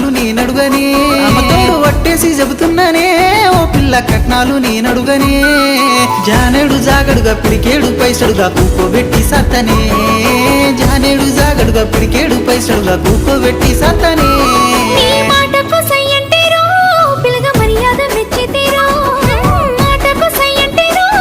కట్నాలు నేనడుగనే అమ్మతోడు వట్టేసి చెబుతున్నానే ఓ పిల్ల కట్నాలు నేనడుగనే జానేడు జాగడుగా పిడికేడు పైసడుగా కూకోబెట్టి సత్తనే జానేడు జాగడుగా పిడికేడు పైసడుగా కూకోబెట్టి సత్తనే